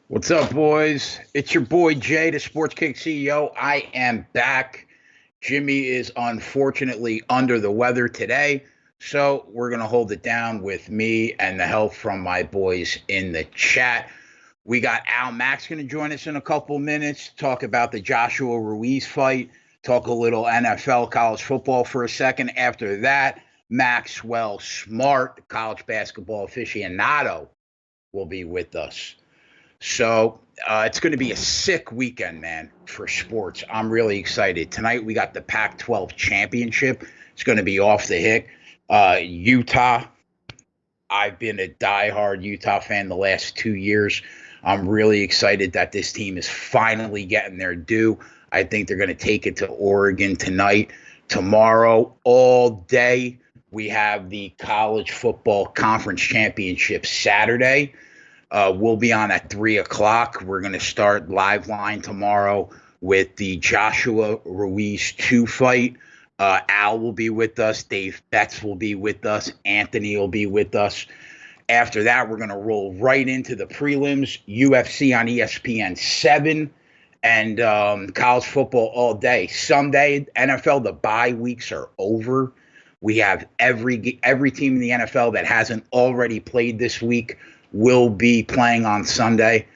What's up, boys? It's your boy Jay, the Sports Kick CEO. I am back. Jimmy is unfortunately under the weather today, so we're going to hold it down with me and the help from my boys in the chat. We got Al Max going to join us in a couple minutes, talk about the Joshua Ruiz fight, talk a little NFL college football for a second. After that, Maxwell Smart, the college basketball aficionado, will be with us. So it's going to be a sick weekend, man, for sports. I'm really excited. Tonight we got the Pac-12 championship. It's going to be off the hick. Utah. I've been a diehard Utah fan the last 2 years. I'm really excited that this team is finally getting their due. I think they're going to take it to Oregon tonight. Tomorrow, all day, we have the college football conference championship Saturday. We'll be on at 3 o'clock. We're going to start live line tomorrow with the Joshua Ruiz 2 fight. Al will be with us. Dave Betts will be with us. Anthony will be with us. After that, we're going to roll right into the prelims, UFC on ESPN 7, and college football all day. Sunday, NFL, the bye weeks are over. We have every team in the NFL that hasn't already played this week will be playing on Sunday.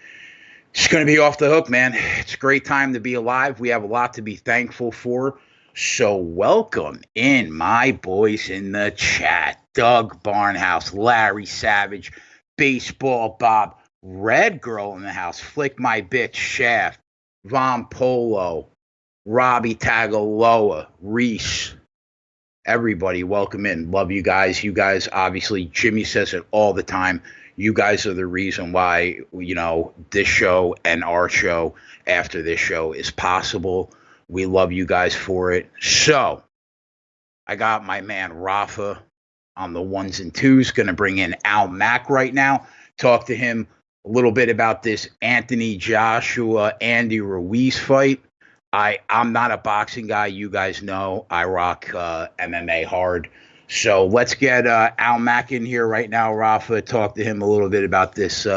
It's going to be off the hook, man. It's a great time to be alive. We have a lot to be thankful for. So welcome in my boys in the chat. Doug Barnhouse, Larry Savage, Baseball Bob, Red Girl in the house, Flick My Bitch, Shaft, Von Polo, Robbie Tagaloa, Reese. Everybody, welcome in. Love you guys. You guys, obviously, Jimmy says it all the time. You guys are the reason why, this show and our show after this show is possible. We love you guys for it. So I got my man Rafa on the ones and twos, going to bring in Al Mack right now, talk to him a little bit about this Anthony Joshua, Andy Ruiz fight. I'm not a boxing guy. You guys know I rock MMA hard. So let's get Al Mack in here right now, Rafa, talk to him a little bit about this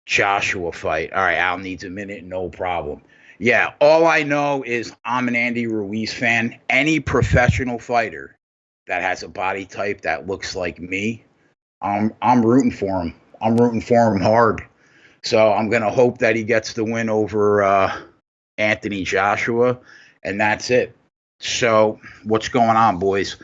Joshua fight. All right, Al needs a minute, no problem. Yeah, all I know is I'm an Andy Ruiz fan. Any professional fighter that has a body type that looks like me, I'm rooting for him. I'm rooting for him hard. So I'm going to hope that he gets the win over Anthony Joshua, and that's it. So what's going on, boys?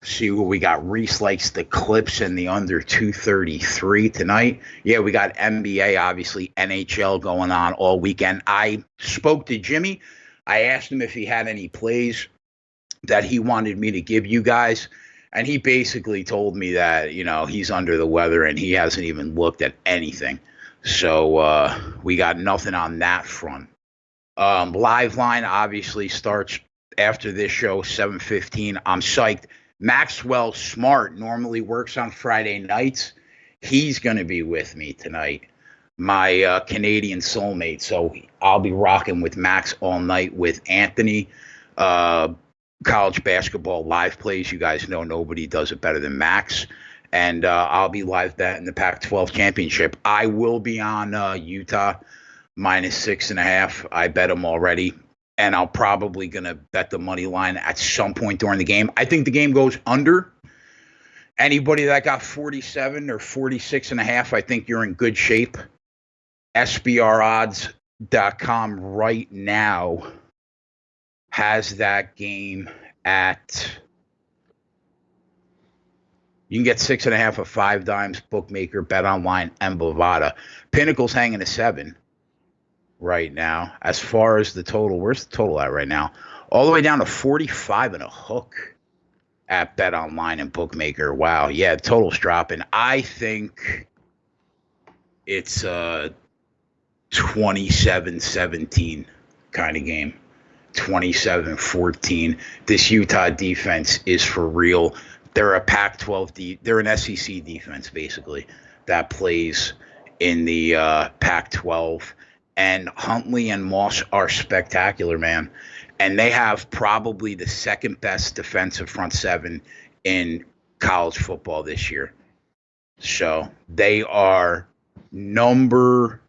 See what we got. Reese likes the Clips and the under 233 tonight. Yeah, we got NBA, obviously, NHL going on all weekend. I spoke to Jimmy. I asked him if he had any plays that he wanted me to give you guys. And he basically told me that, he's under the weather and he hasn't even looked at anything. So we got nothing on that front. Live line obviously starts after this show, 7:15. I'm psyched. Maxwell Smart normally works on Friday nights. He's going to be with me tonight, my Canadian soulmate. So I'll be rocking with Max all night with Anthony. College basketball live plays. You guys know nobody does it better than Max. And I'll be live betting the Pac-12 championship. I will be on Utah -6.5. I bet them already. And I'm probably going to bet the money line at some point during the game. I think the game goes under. Anybody that got 47 or 46.5, I think you're in good shape. SBRodds.com right now has that game at, you can get 6.5 of 5 dimes, Bookmaker, Bet Online, and Bovada. Pinnacle's hanging a 7. Right now, as far as the total, where's the total at right now? All the way down to 45 and a hook at Bet Online and Bookmaker. Wow, yeah, the total's dropping. I think it's a 27-17 kind of game. 27-14. This Utah defense is for real. They're a Pac-12 they're an SEC defense basically that plays in the Pac-12. And Huntley and Moss are spectacular, man. And they have probably the second best defensive front seven in college football this year. So they are number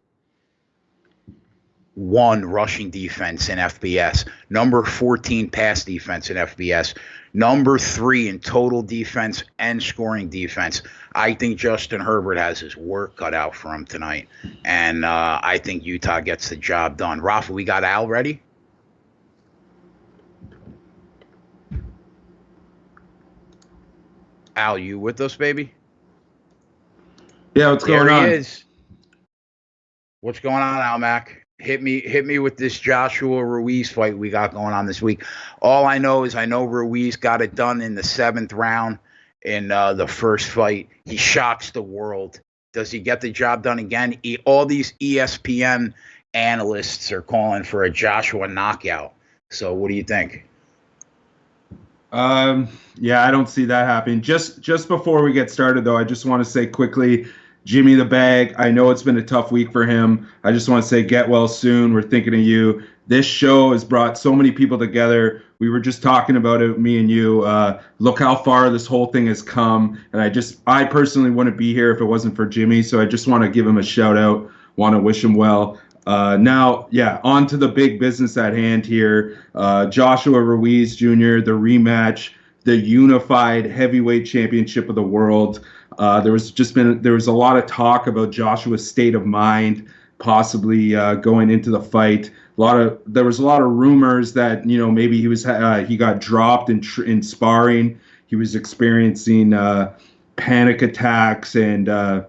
one rushing defense in FBS, number 14 pass defense in FBS, number 3 in total defense and scoring defense. I think Justin Herbert has his work cut out for him tonight, and I think Utah gets the job done. Rafa, we got Al ready? Al, you with us, baby? Yeah, what's going on? There he is. What's going on, Al Mac? Hit me with this Joshua Ruiz fight we got going on this week. All I know is I know Ruiz got it done in the 7th round in the first fight. He shocks the world. Does he get the job done again? All these ESPN analysts are calling for a Joshua knockout. So what do you think? Yeah, I don't see that happening. Just before we get started, though, I just want to say quickly, Jimmy the Bag, I know it's been a tough week for him. I just want to say get well soon. We're thinking of you. This show has brought so many people together. We were just talking about it, me and you. Look how far this whole thing has come. And I personally wouldn't be here if it wasn't for Jimmy. So I just want to give him a shout out. Want to wish him well. Now, on to the big business at hand here. Joshua Ruiz Jr., the rematch, the unified heavyweight championship of the world. There was a lot of talk about Joshua's state of mind, possibly going into the fight. There was a lot of rumors that maybe he got dropped in sparring. He was experiencing panic attacks, and I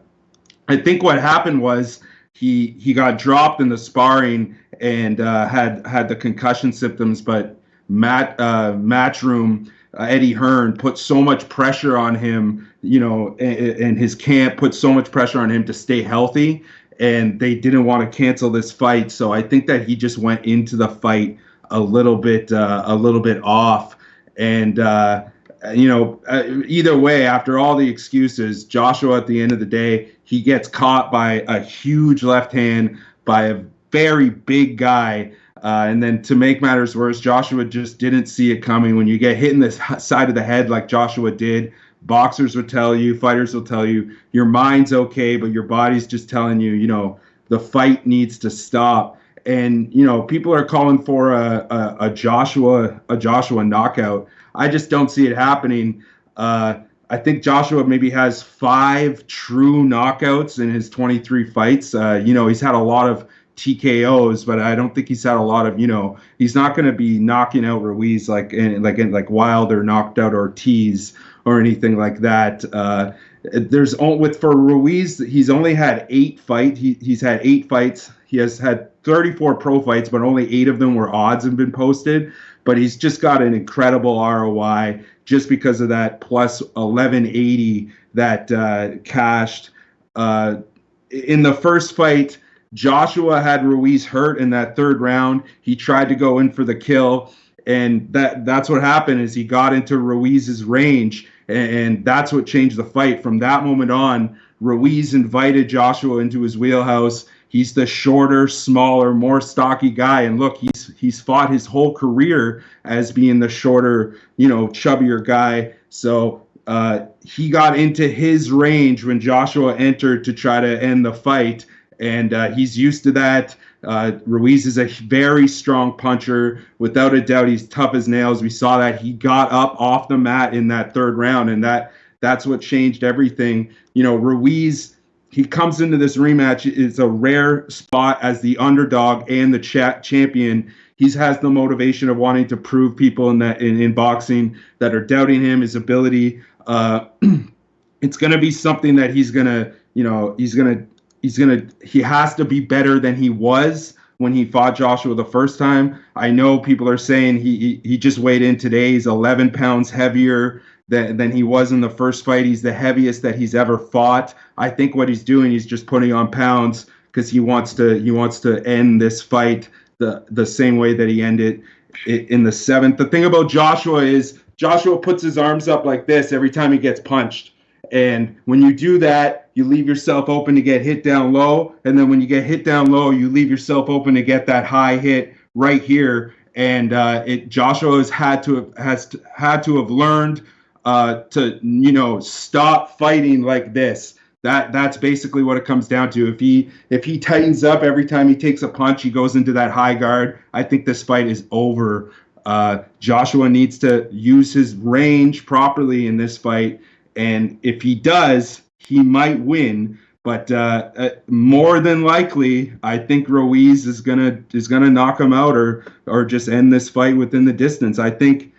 think what happened was he got dropped in the sparring and had the concussion symptoms. But Matchroom Eddie Hearn put so much pressure on him, and his camp put so much pressure on him to stay healthy, and they didn't want to cancel this fight. So I think that he just went into the fight a little bit off. And either way, after all the excuses, Joshua at the end of the day, he gets caught by a huge left hand by a very big guy. And then to make matters worse, Joshua just didn't see it coming. When you get hit in the side of the head like Joshua did, boxers would tell you, fighters will tell you, your mind's okay, but your body's just telling you, the fight needs to stop. And, people are calling for a Joshua knockout. I just don't see it happening. I think Joshua maybe has 5 true knockouts in his 23 fights. He's had a lot of TKOs, but I don't think he's had a lot of, he's not going to be knocking out Ruiz like Wilder knocked out Ortiz or anything like that. For Ruiz, he's only had 8 fights. He's had 8 fights. He has had 34 pro fights, but only 8 of them where odds have been posted. But he's just got an incredible ROI just because of that plus 1180 that cashed. In the first fight, Joshua had Ruiz hurt in that 3rd round. He tried to go in for the kill, and that's what happened is he got into Ruiz's range, and that's what changed the fight. From that moment on, Ruiz invited Joshua into his wheelhouse. He's the shorter, smaller, more stocky guy, and look, he's fought his whole career as being the shorter, chubbier guy. So he got into his range when Joshua entered to try to end the fight. And he's used to that. Ruiz is a very strong puncher. Without a doubt, he's tough as nails. We saw that he got up off the mat in that 3rd round, and that's what changed everything. Ruiz, he comes into this rematch. It's a rare spot as the underdog and the champion. He has the motivation of wanting to prove people in boxing that are doubting him, his ability. It's going to be something that he has to be better than he was when he fought Joshua the first time. I know people are saying he just weighed in today. He's 11 pounds heavier than he was in the first fight. He's the heaviest that he's ever fought. I think what he's doing, he's just putting on pounds because he wants to end this fight the same way that he ended in the 7th. The thing about Joshua is Joshua puts his arms up like this every time he gets punched. And when you do that, you leave yourself open to get hit down low. And then when you get hit down low, you leave yourself open to get that high hit right here. And Joshua has had to have learned to stop fighting like this. That's basically what it comes down to. If he tightens up every time he takes a punch, he goes into that high guard. I think this fight is over. Joshua needs to use his range properly in this fight, and if he does, he might win. But more than likely, I think Ruiz is gonna knock him out or just end this fight within the distance. I think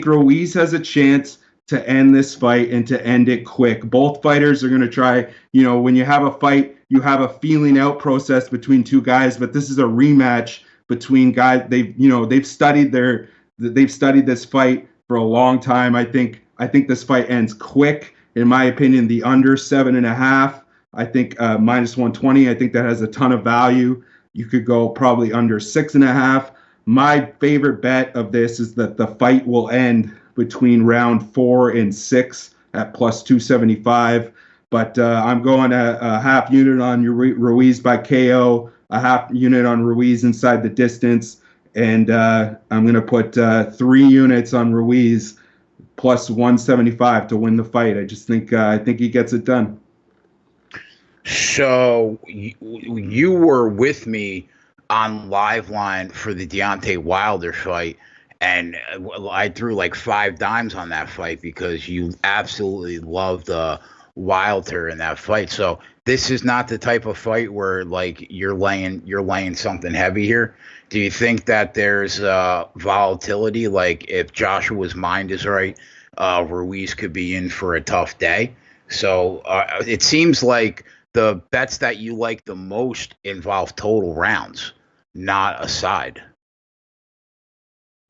Ruiz has a chance to end this fight and to end it quick. Both fighters are going to try, when you have a fight, you have a feeling out process between two guys, but this is a rematch between guys. They've studied this fight for a long time. I think this fight ends quick. In my opinion, the under 7.5, I think -120. I think that has a ton of value. You could go probably under 6.5. My favorite bet of this is that the fight will end between round 4 and 6 at +275. But I'm going a half unit on Ruiz by KO, a half unit on Ruiz inside the distance, and I'm going to put 3 units on Ruiz +175 to win the fight. I think he gets it done. So you were with me on Liveline for the Deontay Wilder fight, and I threw like 5 dimes on that fight because you absolutely loved Wilder in that fight. So this is not the type of fight where like you're laying something heavy here. Do you think that there's volatility? Like if Joshua's mind is right, Ruiz could be in for a tough day. So it seems like the bets that you like the most involve total rounds, not a side.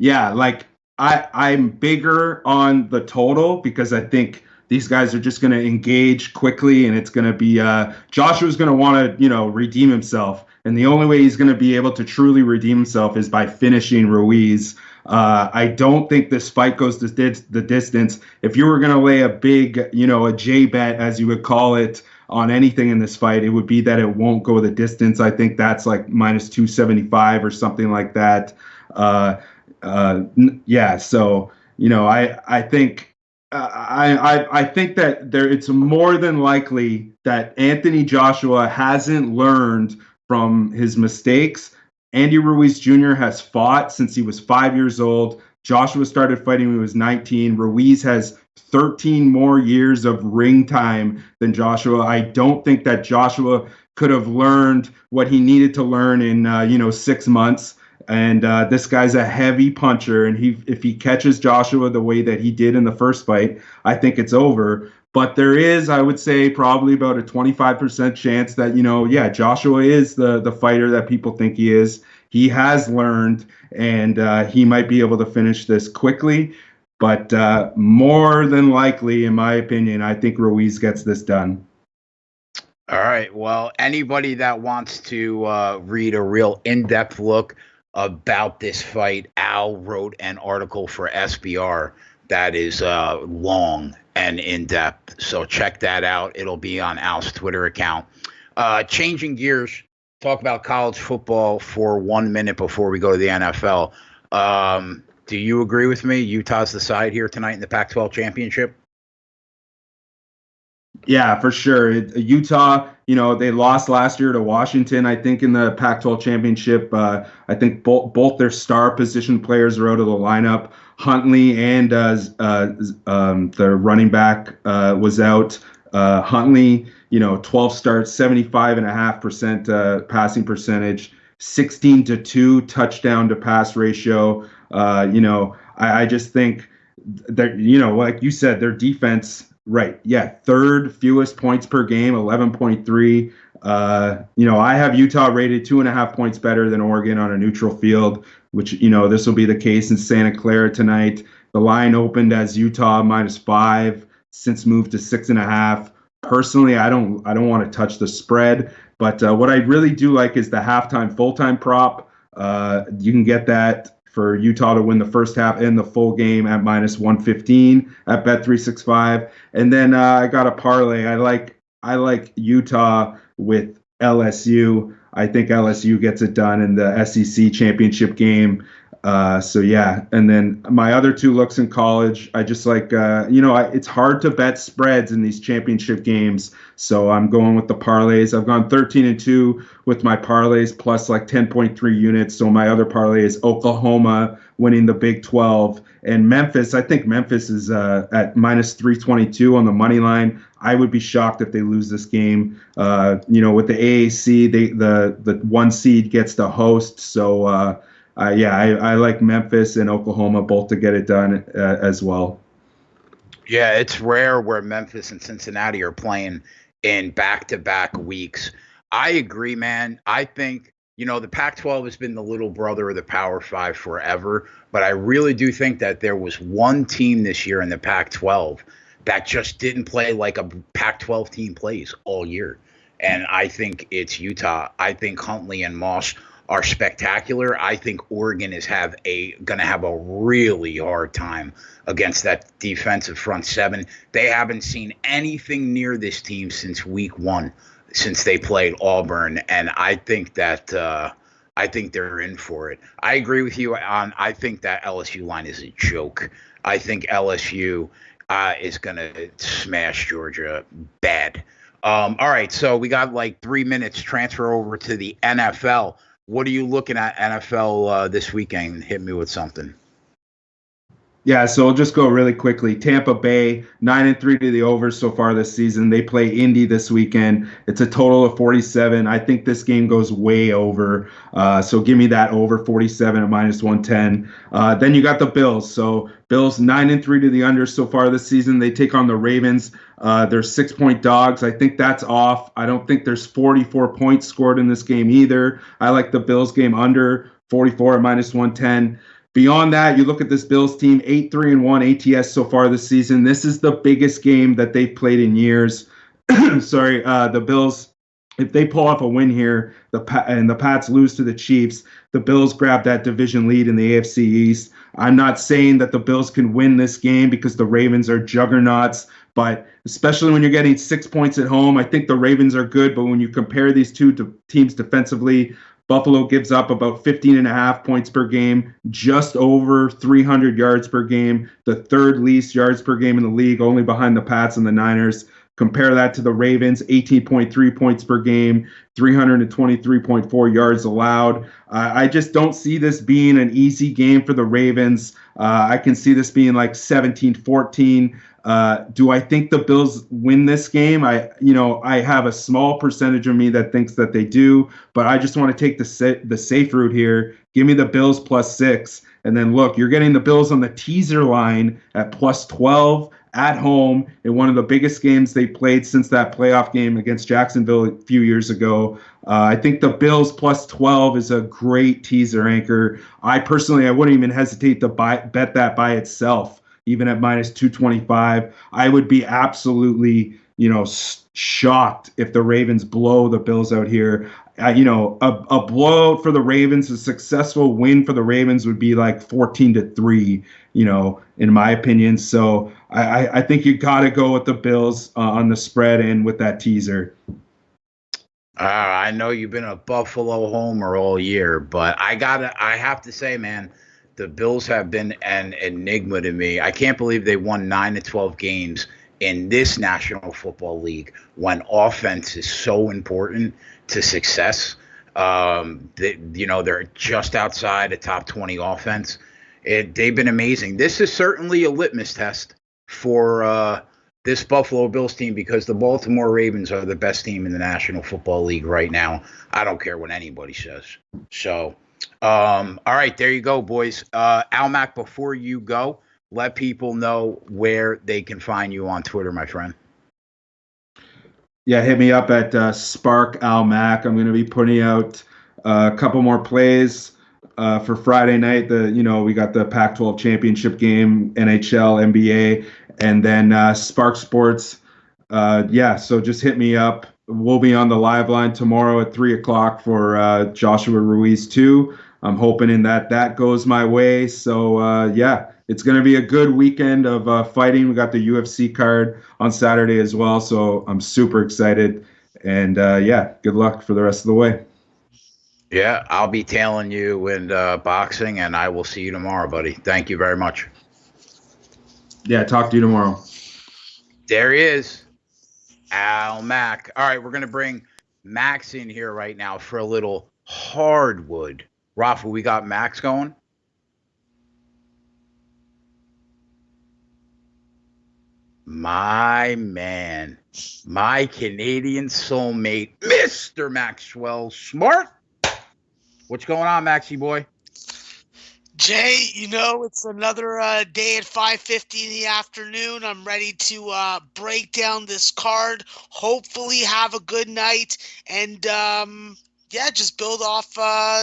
Yeah, like I'm bigger on the total because I think these guys are just going to engage quickly, and it's going to be Joshua's going to want to redeem himself, and the only way he's going to be able to truly redeem himself is by finishing Ruiz. I don't think this fight goes the distance. If you were going to lay a big, a J bet, as you would call it, on anything in this fight, it would be that it won't go the distance. I think that's like -275 or something like that. So I think that it's more than likely that Anthony Joshua hasn't learned from his mistakes. Andy Ruiz Jr. has fought since he was 5 years old. Joshua started fighting when he was 19. Ruiz has 13 more years of ring time than Joshua. I don't think that Joshua could have learned what he needed to learn in 6 months. And this guy's a heavy puncher, and if he catches Joshua the way that he did in the first fight, I think it's over. But there is, I would say, probably about a 25% chance that, Joshua is the fighter that people think he is. He has learned, and he might be able to finish this quickly. But more than likely, in my opinion, I think Ruiz gets this done. All right. Well, anybody that wants to read a real in-depth look about this fight, Al wrote an article for SBR that is long and in-depth. So check that out. It'll be on Al's Twitter account. Changing gears, talk about college football for 1 minute before we go to the NFL. Do you agree with me? Utah's the side here tonight in the Pac-12 championship? Yeah, for sure. Utah, they lost last year to Washington, I think, in the Pac-12 championship. I think both their star position players are out of the lineup. Huntley and the running back was out. Huntley, 12 starts, 75.5% passing percentage, 16-2 touchdown to pass ratio. I just think that, like you said, their defense. Right. Yeah. Third fewest points per game, 11.3. I have Utah rated 2.5 points better than Oregon on a neutral field, which, this will be the case in Santa Clara tonight. The line opened as Utah -5, since moved to 6.5. Personally, I don't want to touch the spread, but what I really do like is the halftime full-time prop. You can get that for Utah to win the first half and the full game at -115 at Bet365. And then I got a parlay. I like Utah with LSU. I think LSU gets it done in the SEC championship game. So yeah, and then my other two looks in college. I just like, it's hard to bet spreads in these championship games. So I'm going with the parlays. I've gone 13-2 with my parlays plus like 10.3 units. So my other parlay is Oklahoma winning the Big 12 and Memphis. I think Memphis is at -322 on the money line. I would be shocked if they lose this game. With the AAC, the one seed gets to host. So I like Memphis and Oklahoma both to get it done as well. Yeah, it's rare where Memphis and Cincinnati are playing in back-to-back weeks. I agree, man. I think, the Pac-12 has been the little brother of the Power Five forever, but I really do think that there was one team this year in the Pac-12 that just didn't play like a Pac-12 team plays all year, and I think it's Utah. I think Huntley and Moss are spectacular. I think Oregon is going to have a really hard time against that defensive front seven. They haven't seen anything near this team since week 1, since they played Auburn, and I think that I think they're in for it. I agree with you on. I think that LSU line is a joke. I think LSU is going to smash Georgia bad. All right, so we got like 3 minutes. Transfer over to the NFL. What are you looking at NFL this weekend? Hit me with something. Yeah, so I'll just go really quickly. Tampa Bay, 9-3 to the over so far this season. They play Indy this weekend. It's a total of 47. I think this game goes way over. So give me that over 47 at -110. Then you got the Bills. So Bills 9-3 to the under so far this season. They take on the Ravens. They're 6-point dogs. I think that's off. I don't think there's 44 points scored in this game either. I like the Bills game under 44 at -110. Beyond that, you look at this Bills team, 8-3-1 ATS so far this season. This is the biggest game that they've played in years. The Bills, if they pull off a win here, and the Pats lose to the Chiefs, the Bills grab that division lead in the AFC East. I'm not saying that the Bills can win this game because the Ravens are juggernauts, but especially when you're getting 6 points at home, I think the Ravens are good. But when you compare these two teams defensively, Buffalo gives up about 15.5 points per game, just over 300 yards per game, the third least yards per game in the league, only behind the Pats and the Niners. Compare that to the Ravens, 18.3 points per game, 323.4 yards allowed. I just don't see this being an easy game for the Ravens. I can see this being like 17-14. Do I think the Bills win this game? I have a small percentage of me that thinks that they do, but I just want to take the safe route here. Give me the Bills +6. And then look, you're getting the Bills on the teaser line at +12 at home in one of the biggest games they played since that playoff game against Jacksonville a few years ago. I think the Bills +12 is a great teaser anchor. I wouldn't even hesitate to bet that by itself, even at -225. I would be absolutely, shocked if the Ravens blow the Bills out here. A blowout for the Ravens, a successful win for the Ravens would be like 14-3, in my opinion. So I think you got to go with the Bills on the spread and with that teaser. I know you've been a Buffalo homer all year, but I have to say, man, the Bills have been an enigma to me. I can't believe they won 9-12 games in this National Football League when offense is so important to success. They're just outside a top 20 offense. They've been amazing. This is certainly a litmus test for this Buffalo Bills team because the Baltimore Ravens are the best team in the National Football League right now. I don't care what anybody says. So, all right, there you go, boys. Almac, before you go, let people know where they can find you on Twitter, my friend. Yeah, hit me up at Spark Almac. I'm going to be putting out a couple more plays for Friday night. We got the Pac-12 championship game, NHL, NBA, and then Spark Sports. So just hit me up. we'll be on the live line tomorrow at 3 o'clock for Joshua Ruiz 2. I'm hoping in that goes my way. So, yeah, it's going to be a good weekend of fighting. We got the UFC card on Saturday as well. So I'm super excited. And, yeah, good luck for the rest of the way. Yeah, I'll be tailing you in boxing, and I will see you tomorrow, buddy. Thank you very much. Yeah, talk to you tomorrow. There he is, Al Mack. All right, we're going to bring Max in here right now for a little hardwood. Rafa, we got Max going? My man, my Canadian soulmate, Mr. Maxwell Smart. What's going on, Maxie boy? Jay, it's another day at 5:50 in the afternoon. I'm ready to break down this card, hopefully have a good night, and just build off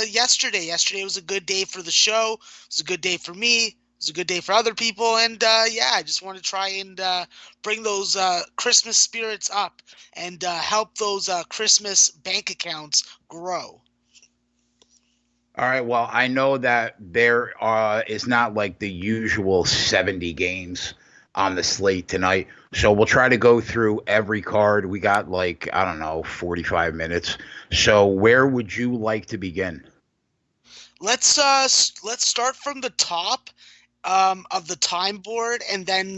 yesterday. Yesterday was a good day for the show. It was a good day for me. It was a good day for other people, and I just want to try and bring those Christmas spirits up and help those Christmas bank accounts grow. All right. Well, I know that there is not like the usual 70 games on the slate tonight. So we'll try to go through every card. We got 45 minutes. So where would you like to begin? Let's start from the top of the time board, and then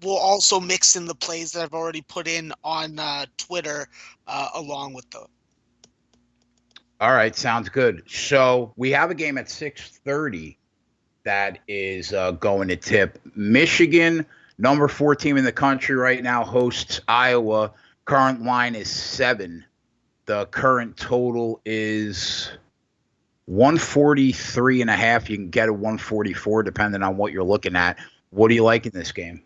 we'll also mix in the plays that I've already put in on Twitter along with them. All right, sounds good. So we have a game at 6:30 that is going to tip. Michigan, number 4 team in the country right now, hosts Iowa. Current line is 7. The current total is 143.5. You can get a 144 depending on what you're looking at. What do you like in this game?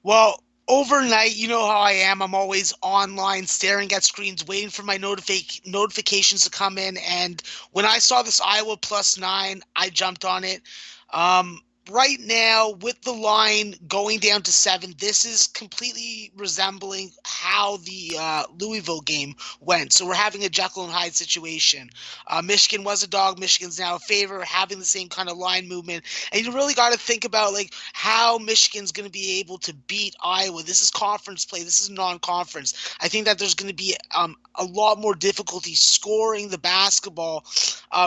Well, overnight, you know how I am. I'm always online, staring at screens, waiting for my notifications to come in. And when I saw this Iowa +9, I jumped on it. Right now, with the line going down to 7, this is completely resembling how the Louisville game went. So we're having a Jekyll and Hyde situation. Michigan was a dog. Michigan's now a favorite, having the same kind of line movement. And you really got to think about how Michigan's going to be able to beat Iowa. This is conference play. This is non-conference. I think that there's going to be a lot more difficulty scoring the basketball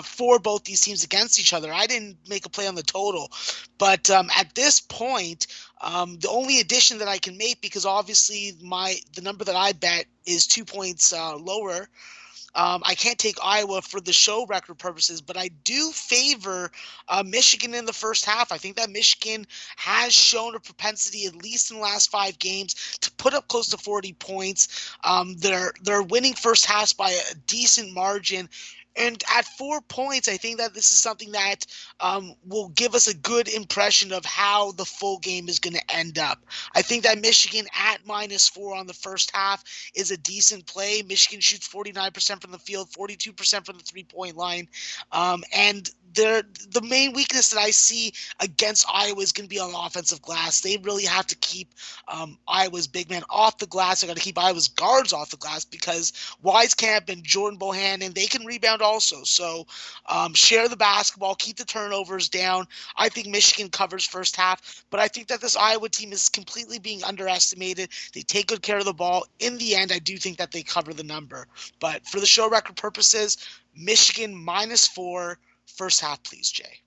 for both these teams against each other. I didn't make a play on the total. But at this point, the only addition that I can make, because obviously the number that I bet is 2 points lower, I can't take Iowa for the show record purposes, but I do favor Michigan in the first half. I think that Michigan has shown a propensity, at least in the last 5 games, to put up close to 40 points. They're winning first halves by a decent margin. And at 4 points, I think that this is something that will give us a good impression of how the full game is going to end up. I think that Michigan at -4 on the first half is a decent play. Michigan shoots 49% from the field, 42% from the three-point line. And the main weakness that I see against Iowa is going to be on the offensive glass. They really have to keep Iowa's big man off the glass. They got to keep Iowa's guards off the glass, because Wieskamp and Jordan Bohannon, they can rebound also. So share the basketball, keep the turnovers down. I think Michigan covers first half, but I think that this Iowa team is completely being underestimated. They take good care of the ball. In the end, I do think that they cover the number. But for the show record purposes, Michigan -4. First half, please, Jay.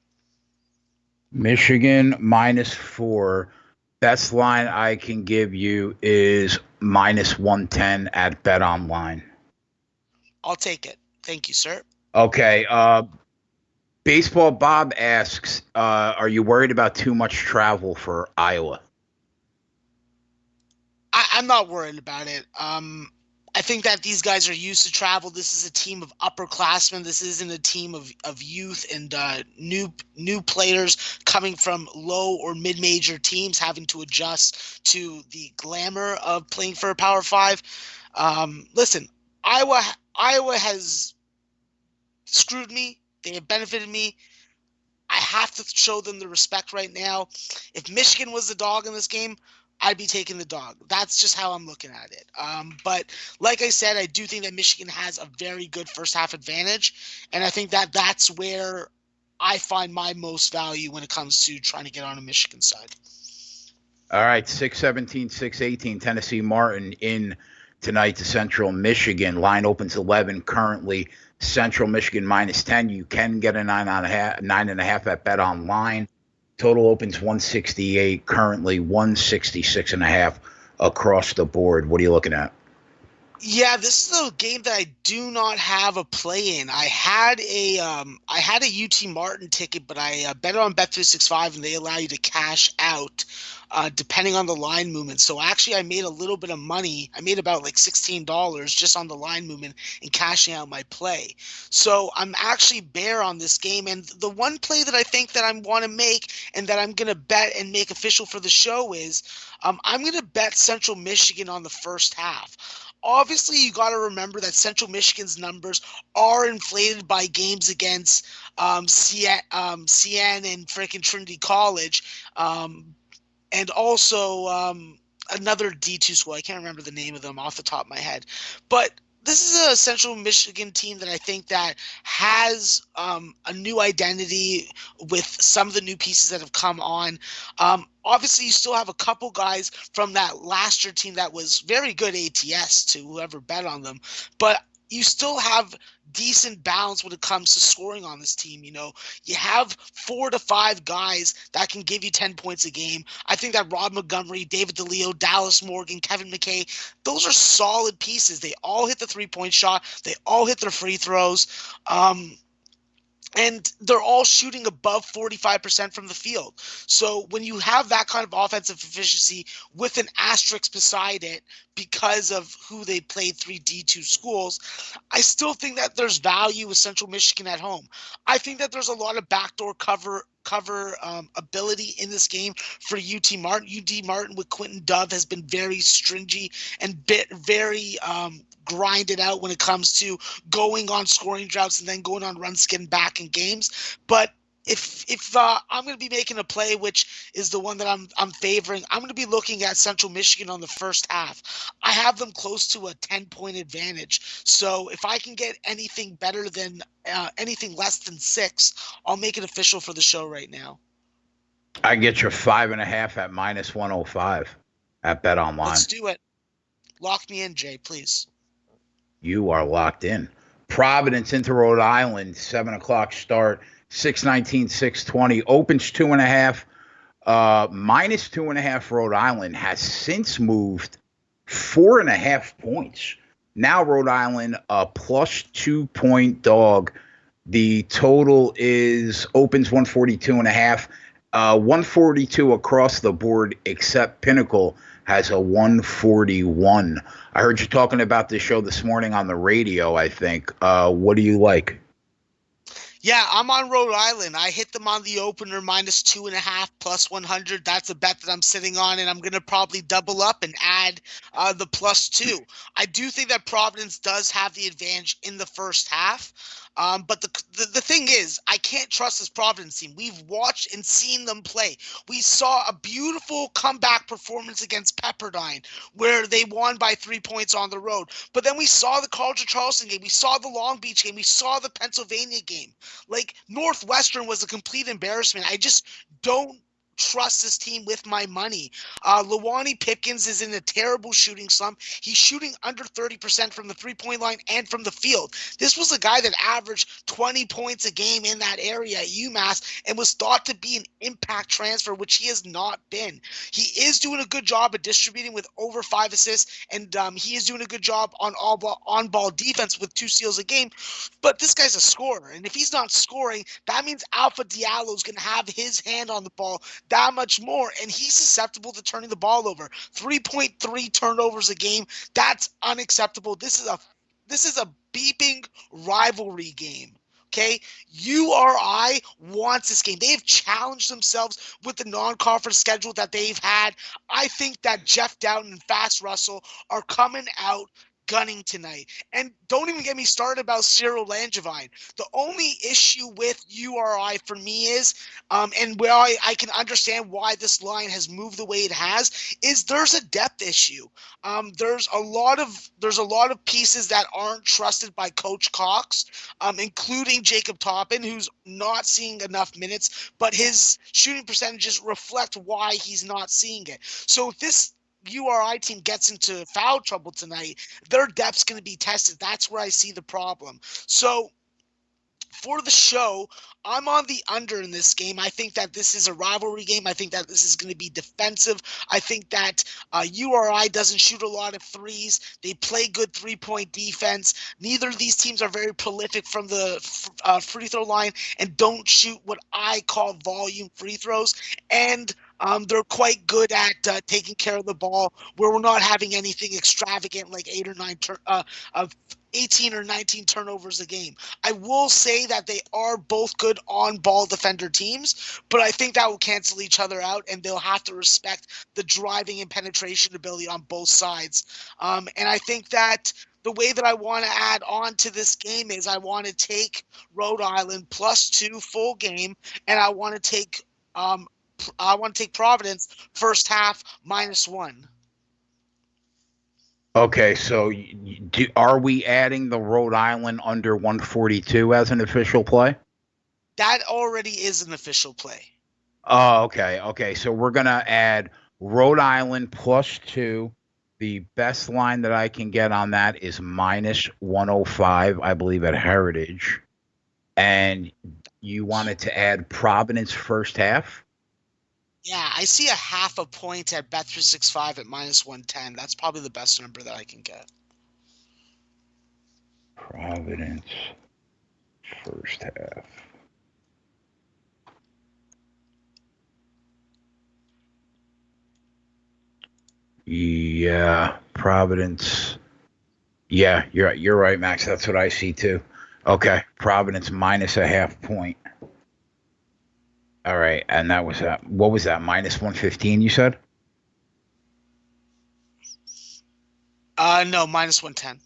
Michigan -4. Best line I can give you is -110 at Bet Online. I'll take it. Thank you, sir. Okay. Baseball Bob asks, are you worried about too much travel for Iowa? I'm not worried about it. I think that these guys are used to travel. This is a team of upperclassmen. This isn't a team of youth and new players coming from low or mid-major teams having to adjust to the glamour of playing for a Power 5. Listen, Iowa has screwed me. They have benefited me. I have to show them the respect right now. If Michigan was the dog in this game, I'd be taking the dog. That's just how I'm looking at it. But like I said, I do think that Michigan has a very good first half advantage, and I think that that's where I find my most value when it comes to trying to get on a Michigan side. All right, 6-17, 6-18, Tennessee Martin in tonight to Central Michigan. Line opens 11 currently. Central Michigan -10. You can get a 9.5 at Bet Online. Total opens 168, currently 166.5 across the board. What are you looking at? Yeah, this is a game that I do not have a play in. I had a UT Martin ticket, but I bet it on Bet365, and they allow you to cash out depending on the line movement. So actually, I made a little bit of money. I made about like $16 just on the line movement and cashing out my play. So I'm actually bear on this game. And the one play that I think that I want to make and that I'm going to bet and make official for the show is I'm going to bet Central Michigan on the first half. Obviously, you got to remember that Central Michigan's numbers are inflated by games against CN and freaking Trinity College, and also another D2 school. I can't remember the name of them off the top of my head. But this is a Central Michigan team that I think that has a new identity with some of the new pieces that have come on. Obviously, you still have a couple guys from that last year team that was very good ATS to whoever bet on them. But you still have decent balance when it comes to scoring on this team. You know, you have 4 to 5 guys that can give you 10 points a game. I think that Rob Montgomery, David DeLeo, Dallas Morgan, Kevin McKay, those are solid pieces. They all hit the 3-point shot. They all hit their free throws. And they're all shooting above 45% from the field. So when you have that kind of offensive efficiency with an asterisk beside it because of who they played 3 D2 schools, I still think that there's value with Central Michigan at home. I think that there's a lot of backdoor cover ability in this game for UT Martin. UT Martin with Quentin Dove has been very stringy and very grinded out when it comes to going on scoring droughts and then going on runs getting back in games. But if I'm going to be making a play, which is the one that I'm favoring, I'm going to be looking at Central Michigan on the first half. I have them close to a 10-point advantage. So if I can get anything better than anything less than 6, I'll make it official for the show right now. I get your 5.5 at -105 at Bet Online. Let's do it. Lock me in, Jay, please. You are locked in. Providence into Rhode Island, 7 o'clock start, 6:19, 6:20. Opens 2.5. -2.5 Rhode Island has since moved 4.5 points. Now Rhode Island a +2-point dog. The total opens 142.5. 142 across the board, except Pinnacle has a 141. I heard you talking about this show this morning on the radio, I think. What do you like? Yeah, I'm on Rhode Island. I hit them on the opener -2.5 +100. That's a bet that I'm sitting on, and I'm going to probably double up and add the +2. I do think that Providence does have the advantage in the first half. But the thing is, I can't trust this Providence team. We've watched and seen them play. We saw a beautiful comeback performance against Pepperdine where they won by 3 points on the road. But then we saw the College of Charleston game. We saw the Long Beach game. We saw the Pennsylvania game. Like, Northwestern was a complete embarrassment. I just don't trust this team with my money. Lawani Pipkins is in a terrible shooting slump. He's shooting under 30% from the 3-point line and from the field. This was a guy that averaged 20 points a game in that area at UMass and was thought to be an impact transfer, which he has not been. He is doing a good job of distributing with over 5 assists, and he is doing a good job on on-ball defense with 2 steals a game. But this guy's a scorer, and if he's not scoring, that means Alpha Diallo's going to have his hand on the ball that much more, and he's susceptible to turning the ball over. 3.3 turnovers a game. That's unacceptable. This is a beeping rivalry game. Okay, URI wants this game. They have challenged themselves with the non-conference schedule that they've had. I think that Jeff Dowtin and Fast Russell are coming out gunning tonight. And don't even get me started about Cyril Langevin. The only issue with URI for me is, and where I can understand why this line has moved the way it has, is there's a depth issue. There's a lot of pieces that aren't trusted by Coach Cox, including Jacob Toppin, who's not seeing enough minutes, but his shooting percentages reflect why he's not seeing it. So if this URI team gets into foul trouble tonight, their depth's going to be tested. That's where I see the problem. So for the show, I'm on the under in this game. I think that this is a rivalry game. I think that this is going to be defensive. I think that URI doesn't shoot a lot of threes. They play good three-point defense. Neither of these teams are very prolific from the free throw line and don't shoot what I call volume free throws. And they're quite good at taking care of the ball, where we're not having anything extravagant like 18 or 19 turnovers a game. I will say that they are both good on-ball defender teams, but I think that will cancel each other out, and they'll have to respect the driving and penetration ability on both sides. And I think that the way that I want to add on to this game is I want to take Rhode Island +2 full game, and I want to take Providence first half -1. Okay, so are we adding the Rhode Island under 142 as an official play? That already is an official play. Oh, okay. Okay, so we're going to add Rhode Island +2. The best line that I can get on that is -105, I believe, at Heritage. And you wanted to add Providence first half? Yeah, I see a half a point at Bet365 at -110. That's probably the best number that I can get. Providence first half. Yeah, Providence. Yeah, you're right, Max. That's what I see too. Okay, Providence -0.5 point. All right, and that was what was that? -115, you said? No, -110.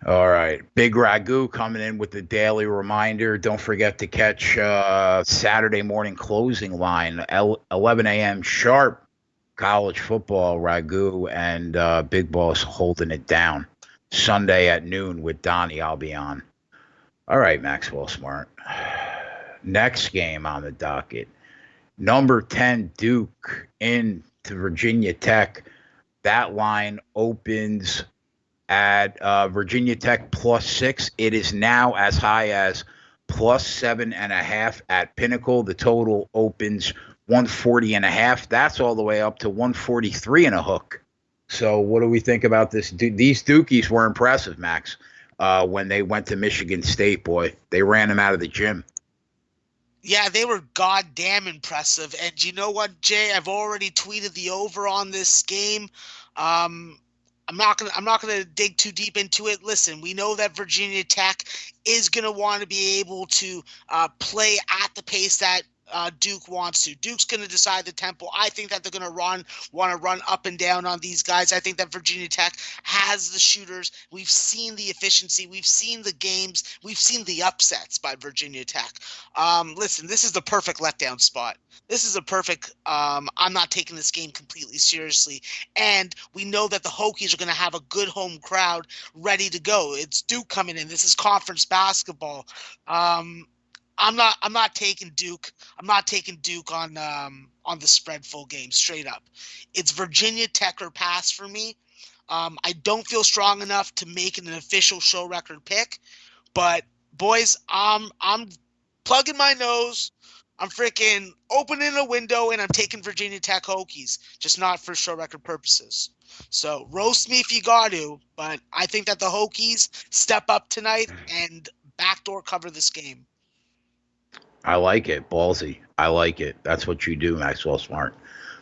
All right, Big Ragu coming in with the daily reminder. Don't forget to catch Saturday morning closing line, 11 a.m. sharp. College football, Ragu and Big Boss holding it down. Sunday at noon with Donnie. I'll be on. All right, Maxwell Smart. Next game on the docket, number 10 Duke into Virginia Tech. That line opens at Virginia Tech +6. It is now as high as +7.5 at Pinnacle. The total opens 140.5. That's all the way up to 143 and a hook. So what do we think about this? These Dukies were impressive, Max, when they went to Michigan State, boy. They ran them out of the gym. Yeah, they were goddamn impressive. And you know what, Jay? I've already tweeted the over on this game. I'm not gonna dig too deep into it. Listen, we know that Virginia Tech is gonna want to be able to play at the pace that Duke wants to. Duke's going to decide the tempo. I think that they're going to want to run up and down on these guys. I think that Virginia Tech has the shooters. We've seen the efficiency. We've seen the games. We've seen the upsets by Virginia Tech. Listen, this is the perfect letdown spot. This is a perfect I'm not taking this game completely seriously. And we know that the Hokies are going to have a good home crowd ready to go. It's Duke coming in. This is conference basketball. I'm not taking Duke. I'm not taking Duke on the spread full game, straight up. It's Virginia Tech or pass for me. I don't feel strong enough to make it an official show record pick, but boys, I'm plugging my nose. I'm freaking opening a window and I'm taking Virginia Tech Hokies, just not for show record purposes. So roast me if you got to, but I think that the Hokies step up tonight and backdoor cover this game. I like it. Ballsy. I like it. That's what you do, Maxwell Smart.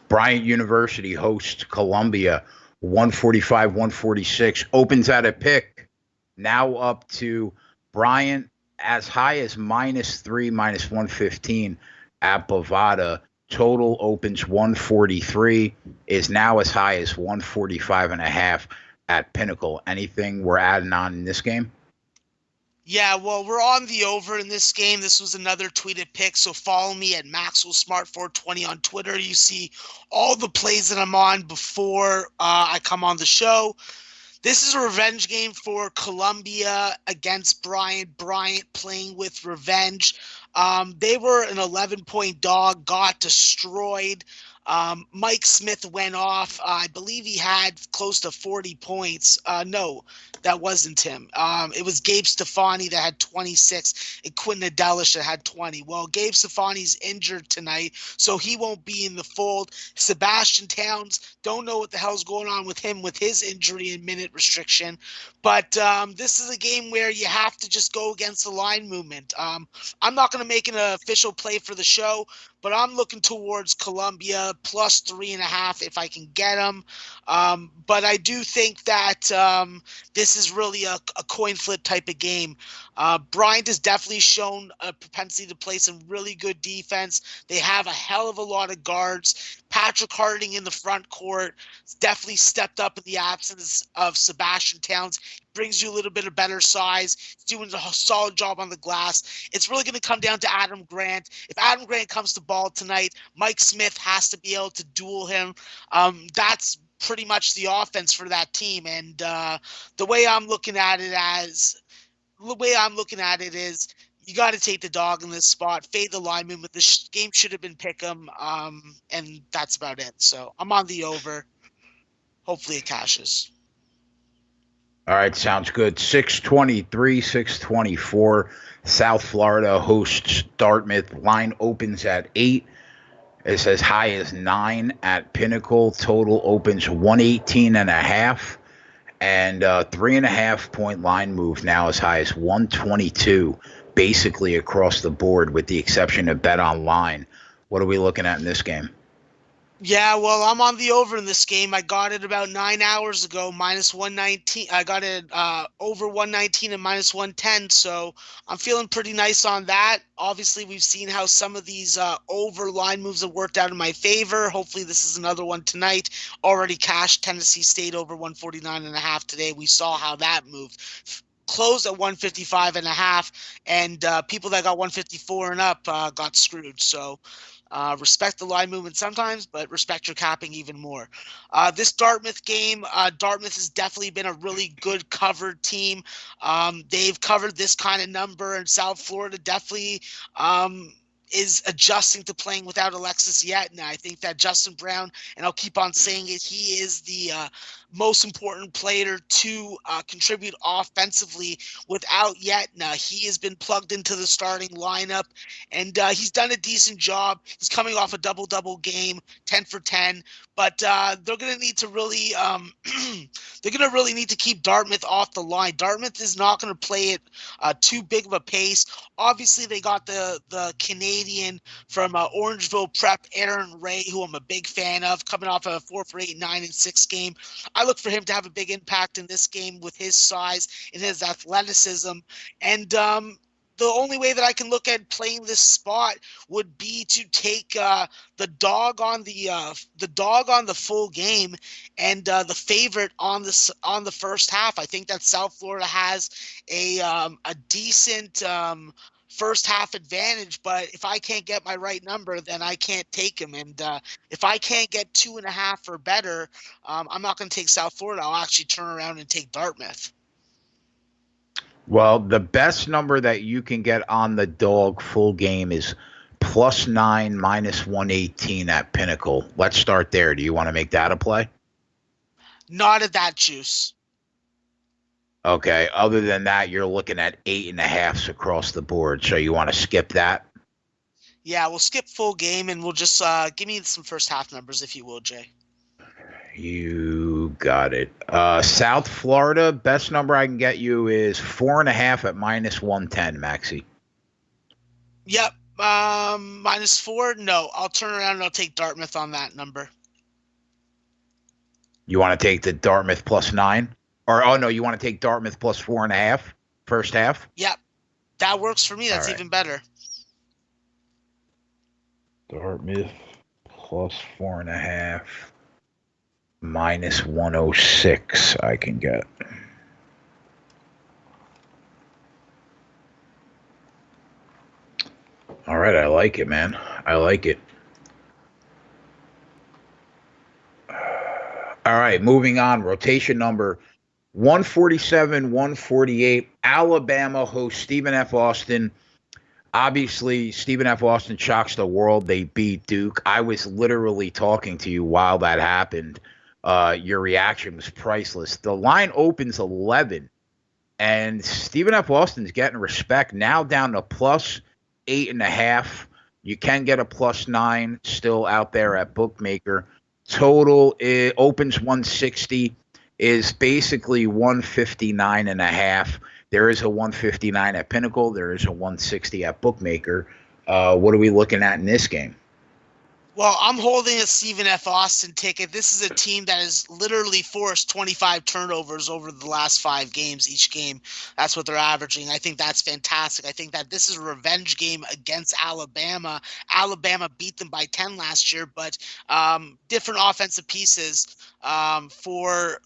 Bryant University hosts Columbia, 145-146. Opens at a pick. Now up to Bryant as high as -3, -115 at Bovada. Total opens 143. Is now as high as 145.5. at Pinnacle. Anything we're adding on in this game? Yeah, well, we're on the over in this game. This was another tweeted pick, so follow me at Maxwell Smart 420 on Twitter. You see all the plays that I'm on before I come on the show. This is a revenge game for Columbia against Bryant. Bryant playing with revenge. They were an 11-point dog, got destroyed. Mike Smith went off. I believe he had close to 40 points. No, that wasn't him. It was Gabe Stefani that had 26 and Quentin Adelish that had 20. Well, Gabe Stefani's injured tonight, so he won't be in the fold. Sebastian Towns, don't know what the hell's going on with him with his injury and minute restriction. But this is a game where you have to just go against the line movement. I'm not going to make an official play for the show, but I'm looking towards Columbia plus 3.5 if I can get them. But I do think that this is really a coin flip type of game. Bryant has definitely shown a propensity to play some really good defense. They have a hell of a lot of guards. Patrick Harding in the front court definitely stepped up in the absence of Sebastian Towns. Brings you a little bit of better size. He's doing a solid job on the glass. It's really going to come down to Adam Grant. If Adam Grant comes to ball tonight, Mike Smith has to be able to duel him. That's pretty much the offense for that team. And the way I'm looking at it is you got to take the dog in this spot, fade the line movement. This game should have been pick 'em, and that's about it. So I'm on the over. Hopefully it cashes. All right, sounds good. 6:23, 6:24. South Florida hosts Dartmouth. Line opens at 8. It's as high as 9 at Pinnacle. Total opens 118.5. And 3.5 point line move now as high as 122, basically across the board, with the exception of Bet Online. What are we looking at in this game? Yeah, well, I'm on the over in this game. I got it about 9 hours ago, minus 119. I got it over 119 and minus 110, so I'm feeling pretty nice on that. Obviously, we've seen how some of these over line moves have worked out in my favor. Hopefully, this is another one tonight. Already cashed Tennessee State over 149.5 today. We saw how that moved. Closed at 155.5, and people that got 154 and up got screwed. So respect the line movement sometimes, but respect your capping even more. This Dartmouth game, Dartmouth has definitely been a really good covered team. They've covered this kind of number, and South Florida definitely is adjusting to playing without Alexis Yetna. I think that Justin Brown, and I'll keep on saying it, he is the most important player to contribute offensively without Yetna. He has been plugged into the starting lineup, and he's done a decent job. He's coming off a double-double game, 10 for 10, but they're going to need to really keep Dartmouth off the line. Dartmouth is not going to play it too big of a pace. Obviously, they got the Canadian from Orangeville Prep, Aaron Ray, who I'm a big fan of, coming off a 4 for 8, 9 and 6 game. I look for him to have a big impact in this game with his size and his athleticism. And the only way that I can look at playing this spot would be to take the dog on the full game and the favorite on the first half. I think that South Florida has a decent first half advantage, but if I can't get my right number, then I can't take him. And if I can't get 2.5 or better, I'm not going to take South Florida. I'll actually turn around and take Dartmouth. Well, the best number that you can get on the dog full game is +9, minus 118 at Pinnacle. Let's start there. Do you want to make that a play? Not at that juice. Okay. Other than that, you're looking at 8.5s across the board. So you want to skip that? Yeah, we'll skip full game, and we'll just give me some first half numbers, if you will, Jay. You got it. South Florida, best number I can get you is 4.5 at minus 110, Maxie. Yep. -4? No, I'll turn around and I'll take Dartmouth on that number. You want to take the Dartmouth +9? Or, oh, no, you want to take Dartmouth +4.5 first half? Yep. That works for me. That's right. Even better. Dartmouth +4.5. Minus 106 I can get. All right, I like it, man. I like it. All right, moving on. Rotation number 147, 148. Alabama hosts Stephen F. Austin. Obviously, Stephen F. Austin shocks the world. They beat Duke. I was literally talking to you while that happened. Your reaction was priceless. The line opens 11, and Stephen F. Austin's getting respect now down to plus 8.5. You can get a plus 9 still out there at Bookmaker. Total it opens 160, is basically 159.5. There is a 159 at Pinnacle. There is a 160 at Bookmaker. What are we looking at in this game? Well, I'm holding a Stephen F. Austin ticket. This is a team that has literally forced 25 turnovers over the last 5 games. Each game, that's what they're averaging. I think that's fantastic. I think that this is a revenge game against Alabama. Alabama beat them by 10 last year, but different offensive pieces for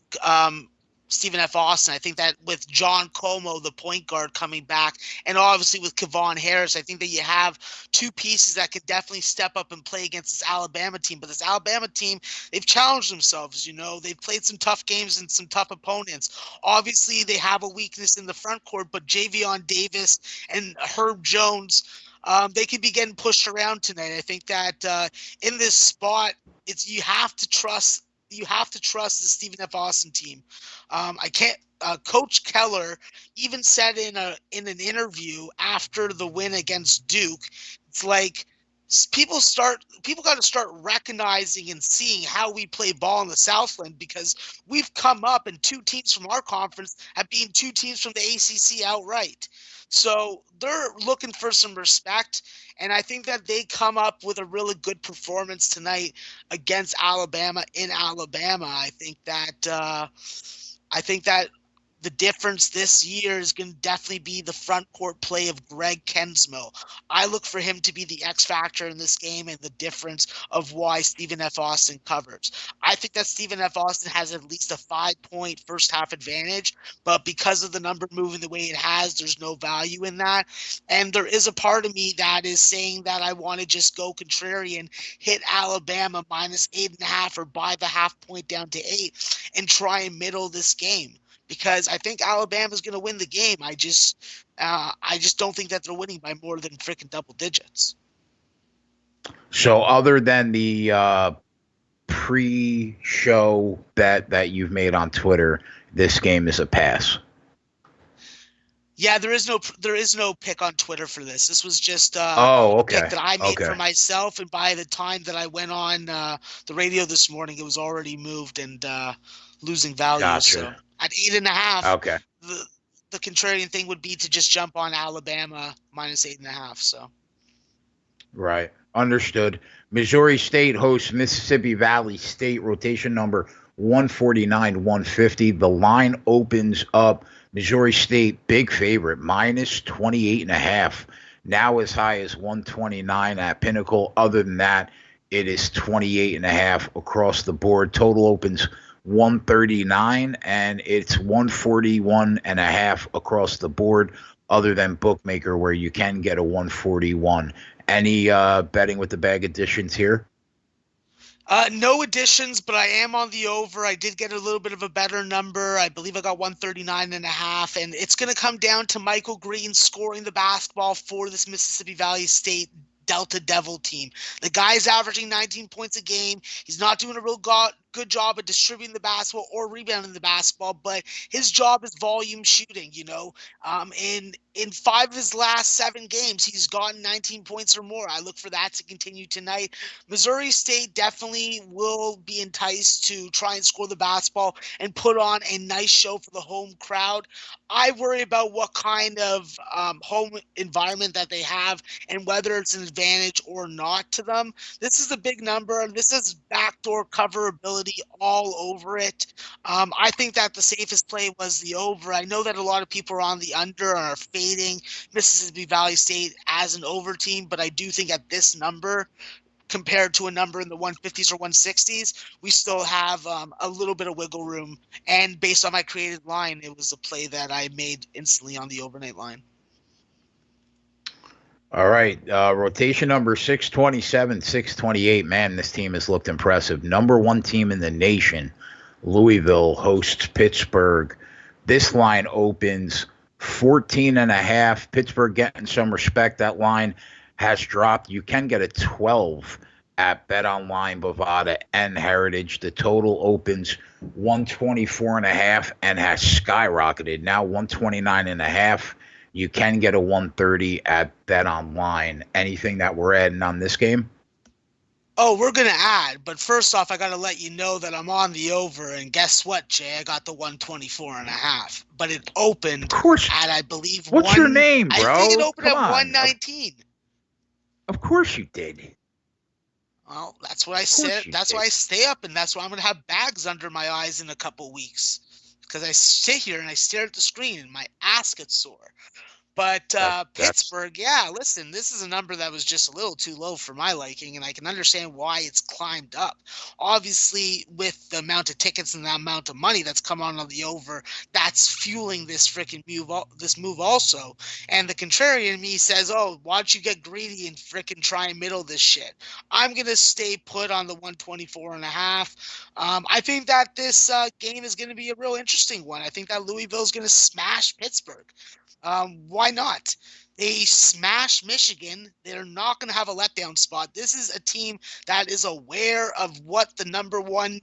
Stephen F. Austin. I think that with John Como, the point guard, coming back, and obviously with Kevon Harris, I think that you have 2 pieces that could definitely step up and play against this Alabama team. But this Alabama team, they've challenged themselves. They've played some tough games and some tough opponents. Obviously, they have a weakness in the front court, but Javion Davis and Herb Jones, they could be getting pushed around tonight. I think that in this spot, you have to trust the Stephen F. Austin team. I can't. Coach Keller even said in an interview after the win against Duke, it's like people got to start recognizing and seeing how we play ball in the Southland, because we've come up and 2 teams from our conference have beaten 2 teams from the ACC outright. So they're looking for some respect, and I think that they come up with a really good performance tonight against Alabama in Alabama. I think that the difference this year is going to definitely be the front court play of Greg Kensmo. I look for him to be the X factor in this game and the difference of why Stephen F. Austin covers. I think that Stephen F. Austin has at least a 5-point first half advantage, but because of the number moving the way it has, there's no value in that. And there is a part of me that is saying that I want to just go contrarian, hit Alabama minus 8.5 or buy the half point down to 8 and try and middle this game, because I think Alabama's going to win the game. I just don't think that they're winning by more than freaking double digits. So other than the pre-show bet that you've made on Twitter, this game is a pass. Yeah, there is no pick on Twitter for this. This was just pick that I made for myself, and by the time that I went on the radio this morning, it was already moved and losing value. Gotcha. So at 8.5, okay, the contrarian thing would be to just jump on Alabama minus 8.5. So right, understood. Missouri State hosts Mississippi Valley State. Rotation number 149, 150. The line opens up. Missouri State, big favorite, minus 28.5. Now as high as 129 at Pinnacle. Other than that, it is 28.5 across the board. Total opens 139, and it's 141.5 across the board, other than Bookmaker, where you can get a 141. Any betting with the bag additions here? No additions, but I am on the over. I did get a little bit of a better number. I believe I got 139.5, and it's going to come down to Michael Green scoring the basketball for this Mississippi Valley State Delta Devil team. The guy's averaging 19 points a game. He's not doing a real good job of distributing the basketball or rebounding the basketball, but his job is volume shooting. In 5 of his last 7 games, he's gotten 19 points or more. I look for that to continue tonight. Missouri State definitely will be enticed to try and score the basketball and put on a nice show for the home crowd. I worry about what kind of home environment that they have and whether it's an advantage or not to them. This is a big number. This is backdoor coverability all over it. I think that the safest play was the over. I know that a lot of people are on the under and are fading Mississippi Valley State as an over team, but I do think at this number, compared to a number in the 150s or 160s, we still have a little bit of wiggle room. And based on my created line, it was a play that I made instantly on the overnight line. All right. Rotation number 627, 628. Man, this team has looked impressive. Number one team in the nation. Louisville hosts Pittsburgh. This line opens 14.5. Pittsburgh getting some respect. That line has dropped. You can get a 12 at BetOnline, Bovada, and Heritage. The total opens 124.5 and has skyrocketed. Now 129.5. You can get a 130 at BetOnline. Anything that we're adding on this game? Oh, we're going to add, but first off, I got to let you know that I'm on the over, and guess what, Jay? I got the 124.5, but it opened at, I believe, What's your name, bro? I think it opened at 119. Of course you did. Well, that's what I said. That's why I stay up, and that's why I'm going to have bags under my eyes in a couple weeks, because I sit here and I stare at the screen, and my ass gets sore. But Pittsburgh, yeah, listen, this is a number that was just a little too low for my liking, and I can understand why it's climbed up. Obviously, with the amount of tickets and the amount of money that's come on the over, that's fueling this freaking move also. And the contrarian in me says, oh, why don't you get greedy and freaking try and middle this shit? I'm going to stay put on the 124.5. I think that this game is going to be a real interesting one. I think that Louisville is going to smash Pittsburgh. Why not? They smash Michigan. They're not going to have a letdown spot. This is a team that is aware of what the number one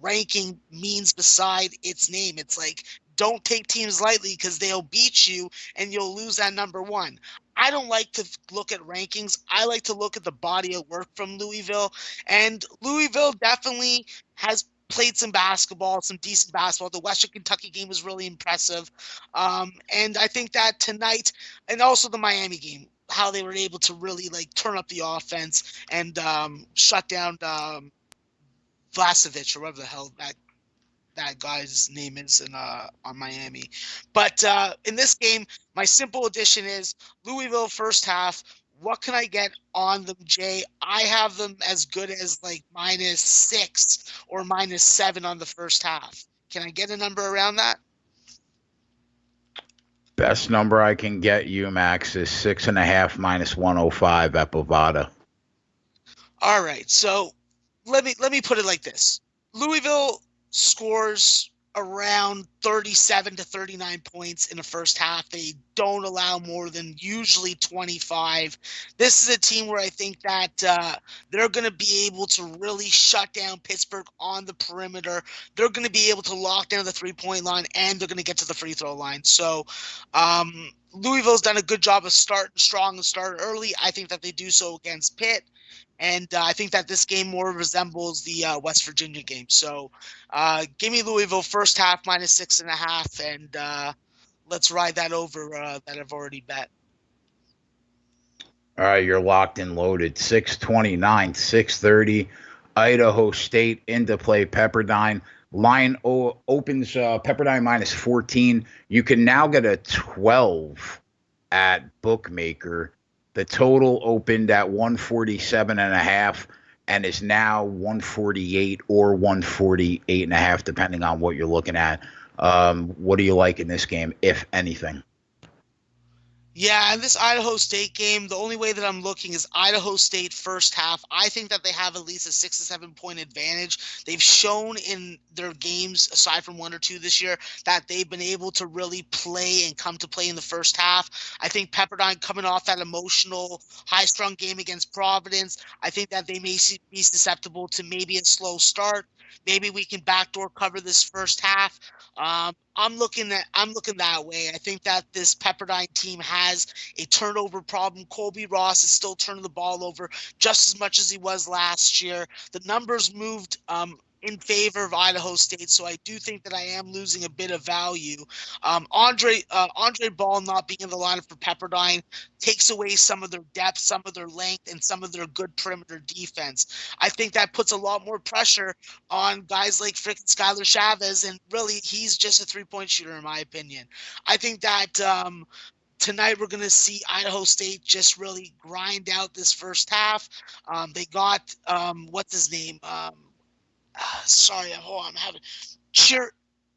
ranking means beside its name. It's like, don't take teams lightly because they'll beat you and you'll lose that number one. I don't like to look at rankings. I like to look at the body of work from Louisville. And Louisville definitely has played some basketball, some decent basketball. The Western Kentucky game was really impressive. And I think that tonight, and also the Miami game, how they were able to really like turn up the offense and shut down Vlasovic or whatever the hell that guy's name is on Miami. But in this game, my simple addition is Louisville first half. What can I get on them, Jay? I have them as good as like -6 or -7 on the first half. Can I get a number around that? Best number I can get you, Max, is 6.5 -105 at Bovada. All right, so let me put it like this: Louisville scores around 37 to 39 points in the first half. They don't allow more than usually 25. This is a team where I think that they're going to be able to really shut down Pittsburgh on the perimeter. They're going to be able to lock down the three-point line, and they're going to get to the free throw line. So Louisville's done a good job of starting strong and starting early. I think that they do so against Pitt. And I think that this game more resembles the West Virginia game. So give me Louisville first half -6.5, and let's ride that over that I've already bet. All right, you're locked and loaded. 629, 630. Idaho State into play Pepperdine. Line opens Pepperdine -14. You can now get a 12 at Bookmaker. The total opened at 147.5 and is now 148 or 148.5, depending on what you're looking at. What do you like in this game, if anything? Yeah, in this Idaho State game, the only way that I'm looking is Idaho State first half. I think that they have at least a 6 to 7 point advantage. They've shown in their games, aside from 1 or 2 this year, that they've been able to really play and come to play in the first half. I think Pepperdine coming off that emotional, high-strung game against Providence, I think that they may be susceptible to maybe a slow start. Maybe we can backdoor cover this first half. I'm looking that way. I think that this Pepperdine team has a turnover problem. Colby Ross is still turning the ball over just as much as he was last year. The numbers moved in favor of Idaho State, so I do think that I am losing a bit of value. Andre Ball not being in the lineup for Pepperdine takes away some of their depth, some of their length, and some of their good perimeter defense. I think that puts a lot more pressure on guys like frickin' Skylar Chavez, and really he's just a three-point shooter in my opinion. I think that Tonight we're going to see Idaho State just really grind out this first half. They got what's his name? Sorry, I'm having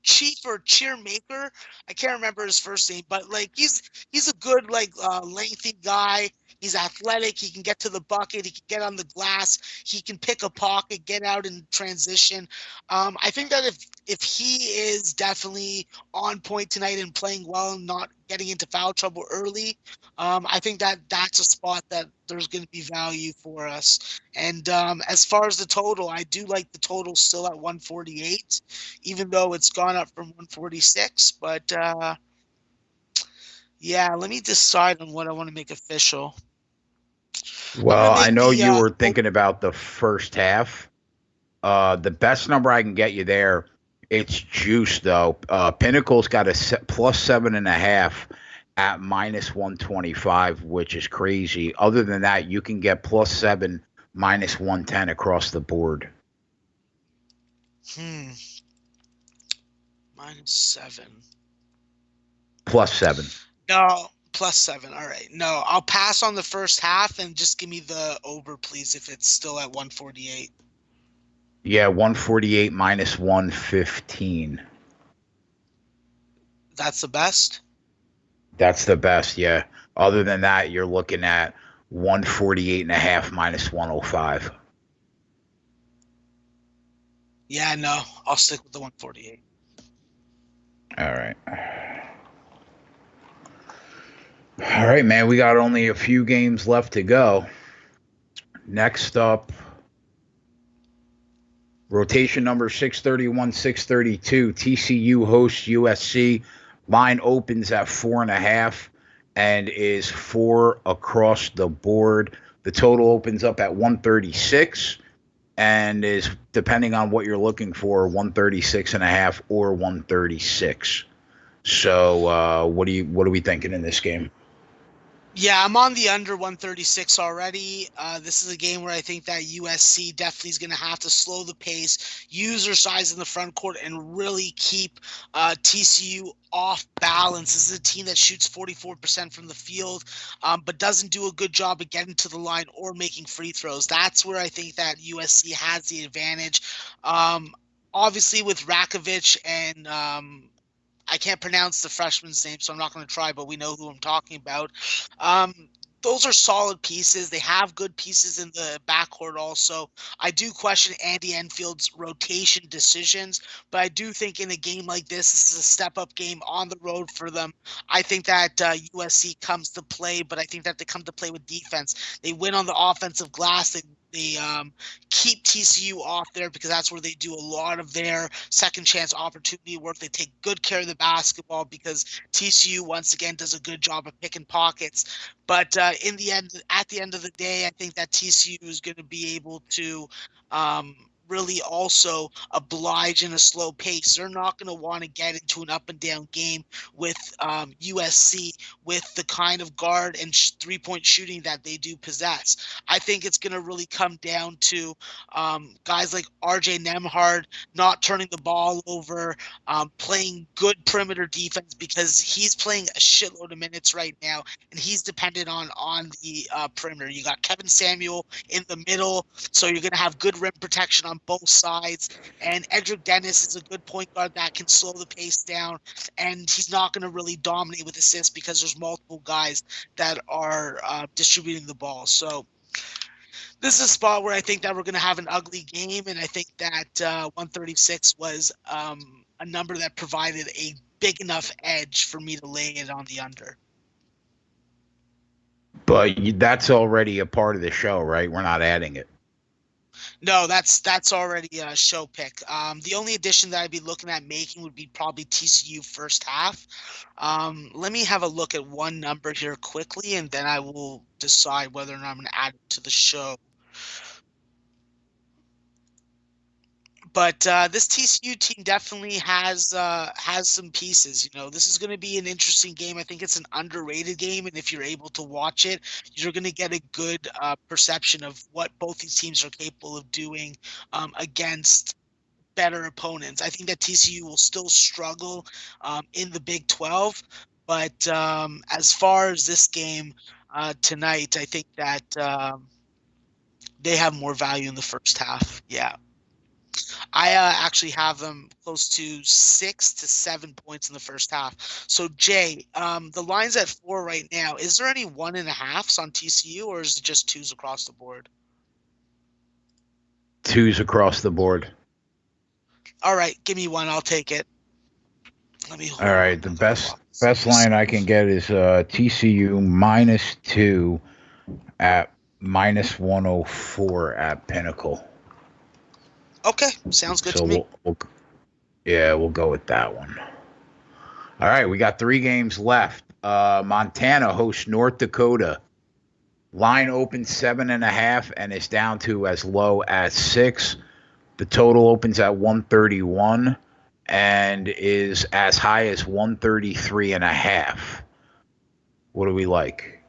Chief or Cheermaker. I can't remember his first name, but like he's a good lengthy guy. He's athletic. He can get to the bucket. He can get on the glass. He can pick a pocket, get out in transition. I think that if he is definitely on point tonight and playing well and not getting into foul trouble early, I think that that's a spot that there's going to be value for us. And as far as the total, I do like the total still at 148, even though it's gone up from 146. But yeah, let me decide on what I want to make official. Well, I know you were thinking about the first half. The best number I can get you there, it's juice though. Pinnacle's got a plus 7.5 at minus 125, which is crazy. Other than that, you can get plus 7, minus 110 across the board. Minus 7. Plus 7. No. Plus 7. All right. No, I'll pass on the first half and just give me the over, please, if it's still at 148. Yeah, 148 minus 115. That's the best? That's the best, yeah. Other than that, you're looking at 148.5 minus 105. Yeah, no, I'll stick with the 148. All right. All right, man, we got only a few games left to go. Next up, rotation number 631, 632. TCU hosts USC. Line opens at 4.5 and is 4 across the board. The total opens up at 136 and is, depending on what you're looking for, 136.5 or 136. So what are we thinking in this game? Yeah, I'm on the under 136 already. This is a game where I think that USC definitely is going to have to slow the pace, use their size in the front court, and really keep TCU off balance. This is a team that shoots 44% from the field, but doesn't do a good job of getting to the line or making free throws. That's where I think that USC has the advantage. Obviously, with Rakovic and I can't pronounce the freshman's name, so I'm not going to try, but we know who I'm talking about. Those are solid pieces. They have good pieces in the backcourt also. I do question Andy Enfield's rotation decisions, but I do think in a game like this is a step-up game on the road for them. I think that USC comes to play, but I think that they come to play with defense. They win on the offensive glass. They keep TCU off there because that's where they do a lot of their second chance opportunity work. They take good care of the basketball because TCU once again does a good job of picking pockets. But in the end, at the end of the day, I think that TCU is going to be able to really also oblige in a slow pace. They're not going to want to get into an up and down game with USC with the kind of guard and three-point shooting that they do possess. I think it's going to really come down to guys like RJ Nembhard not turning the ball over, playing good perimeter defense because he's playing a shitload of minutes right now, and he's dependent on the perimeter. You got Kevin Samuel in the middle, so you're going to have good rim protection on both sides, and Edric Dennis is a good point guard that can slow the pace down, and he's not going to really dominate with assists because there's multiple guys that are distributing the ball. So this is a spot where I think that we're going to have an ugly game, and I think that 136 was a number that provided a big enough edge for me to lay it on the under. But that's already a part of the show, right? We're not adding it. No, that's already a show pick. The only addition that I'd be looking at making would be probably TCU first half. Let me have a look at one number here quickly, and then I will decide whether or not I'm going to add it to the show. But this TCU team definitely has some pieces. You know, this is going to be an interesting game. I think it's an underrated game, and if you're able to watch it, you're going to get a good perception of what both these teams are capable of doing against better opponents. I think that TCU will still struggle in the Big 12, But as far as this game tonight, I think that they have more value in the first half. Yeah. I actually have them close to 6 to 7 points in the first half. So Jay, the line's at 4 right now. Is there any 1.5s on TCU, or is it just 2s across the board? 2s across the board. All right, give me one. I'll take it. Let me. All right, the best line I can get is TCU -2 at -104 at Pinnacle. Okay, sounds good to me. We'll go with that one. All right, we got 3 games left. Montana hosts North Dakota. Line opens 7.5 and is down to as low as 6. The total opens at 131 and is as high as 133.5. What do we like?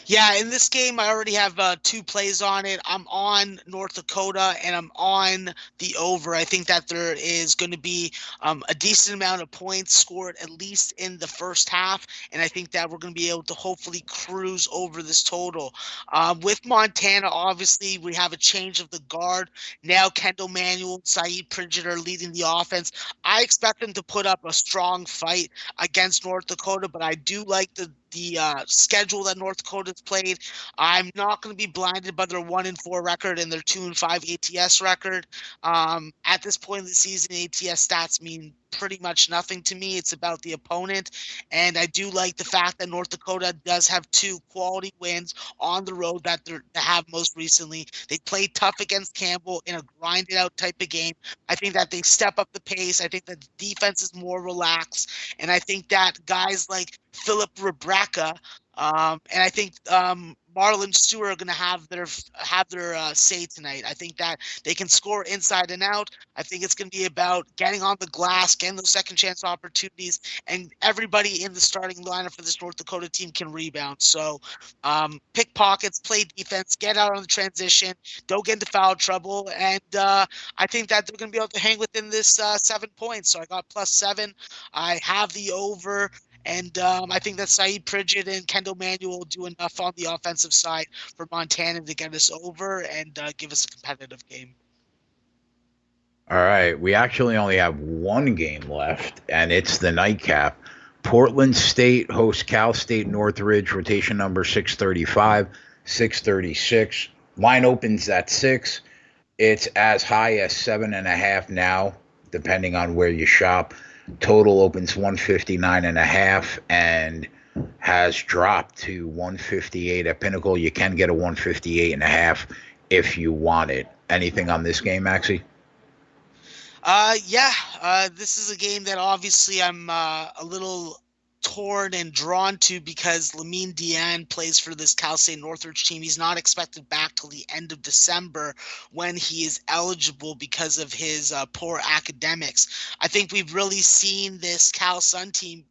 Yeah, in this game, I already have 2 plays on it. I'm on North Dakota, and I'm on the over. I think that there is going to be a decent amount of points scored, at least in the first half, and I think that we're going to be able to hopefully cruise over this total. With Montana, obviously, we have a change of the guard. Now Kendall Manuel, Saeed Pridgett are leading the offense. I expect them to put up a strong fight against North Dakota, but I do like the schedule that North Dakota's played. I'm not going to be blinded by their 1-4 record and their 2-5 ATS record. At this point in the season, ATS stats mean pretty much nothing to me. It's about the opponent, and I do like the fact that North Dakota does have 2 quality wins on the road that they have most recently. They played tough against Campbell in a grinded out type of game. I think that they step up the pace. I think that the defense is more relaxed, and I think that guys like Philip Rebreka and I think Marlon Stewart are going to have their say tonight. I think that they can score inside and out. I think it's going to be about getting on the glass, getting those second chance opportunities, and everybody in the starting lineup for this North Dakota team can rebound. So pick pockets, play defense, get out on the transition, don't get into foul trouble, and I think that they're going to be able to hang within this 7 points. So I got +7. I have the over. And I think that Saeed Pridgett and Kendall Manuel will do enough on the offensive side for Montana to get us over and give us a competitive game. All right. We actually only have 1 game left, and it's the nightcap. Portland State hosts Cal State Northridge, rotation number 635, 636. Line opens at 6. It's as high as 7.5 now, depending on where you shop. Total opens 159.5 and has dropped to 158 at Pinnacle. You can get a 158.5 if you want it. Anything on this game, Maxie? This is a game that obviously I'm a little torn and drawn to because Lamine Diane plays for this Cal State Northridge team. He's not expected back till the end of December when he is eligible because of his poor academics. I think we've really seen this Cal Sun team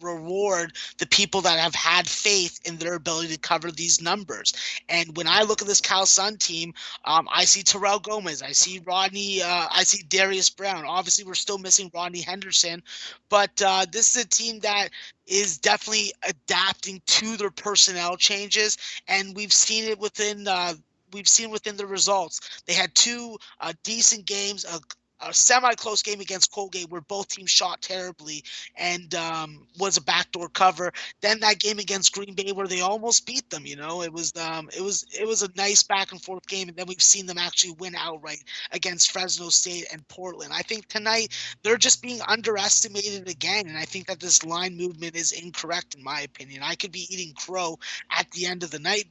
reward the people that have had faith in their ability to cover these numbers. And when I look at this Cal Sun team, I see Terrell Gomez, I see Rodney, I see Darius Brown. Obviously, we're still missing Rodney Henderson, but this is a team that is definitely adapting to their personnel changes, and we've seen it within the results. They had 2 decent games, a semi-close game against Colgate where both teams shot terribly and was a backdoor cover. Then that game against Green Bay where they almost beat them. It was a nice back and forth game, and then we've seen them actually win outright against Fresno State and Portland. I think tonight they're just being underestimated again, and I think that this line movement is incorrect in my opinion. I could be eating crow at the end of the night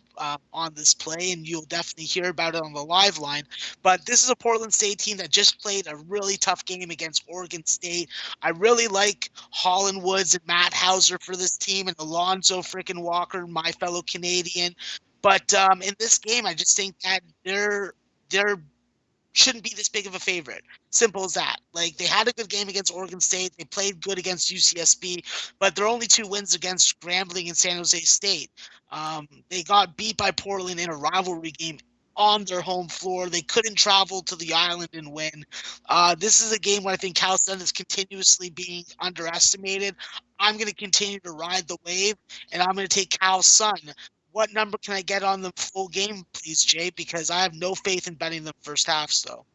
on this play, and you'll definitely hear about it on the live line. But this is a Portland State team that just played a really tough game against Oregon State. I really like Holland Woods and Matt Hauser for this team, and Alonzo freaking Walker, my fellow Canadian. But in this game, I just think that they're shouldn't be this big of a favorite. Simple as that. Like, they had a good game against Oregon State. They played good against UCSB, but their only 2 wins against Grambling and San Jose State. They got beat by Portland in a rivalry game on their home floor. They couldn't travel to the island and win. This is a game where I think Cal Sun is continuously being underestimated. I'm going to continue to ride the wave, and I'm going to take Cal Sun. What number can I get on the full game, please, Jay? Because I have no faith in betting the first half, so.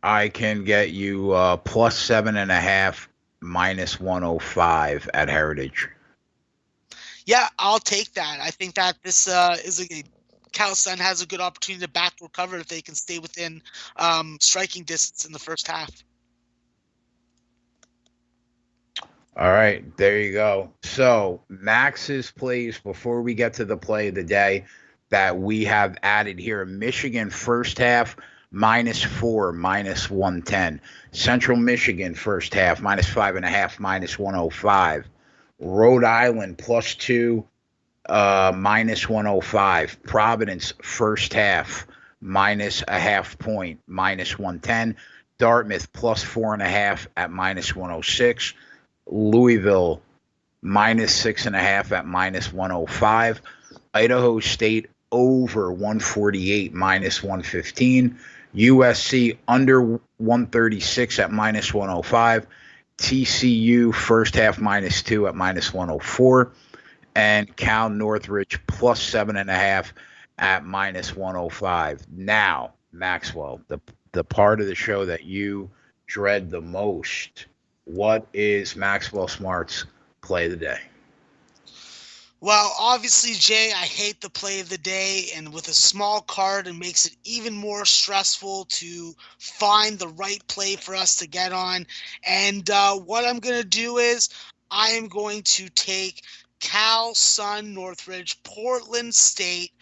I can get you plus 7.5, minus 105 at Heritage. Yeah, I'll take that. I think that this is a Cal Sun has a good opportunity to backdoor cover if they can stay within striking distance in the first half. All right, there you go. So Max's plays before we get to the play of the day that we have added here: Michigan first half -4, minus 110. Central Michigan first half -5.5, minus 105. Rhode Island +2, minus 105. Providence first half -0.5 point, minus 110. Dartmouth +4.5 at minus 106. Louisville -6.5 at minus 105. Idaho State over 148, minus 115. USC under 136 at minus 105. TCU first half -2 at minus 104. And Cal Northridge +7.5 at minus 105. Now, Maxwell, the part of the show that you dread the most. What is Maxwell Smart's play of the day? Well, obviously, Jay, I hate the play of the day, and with a small card, it makes it even more stressful to find the right play for us to get on. And what I'm going to do is I am going to take Cal Sun Northridge, Portland State,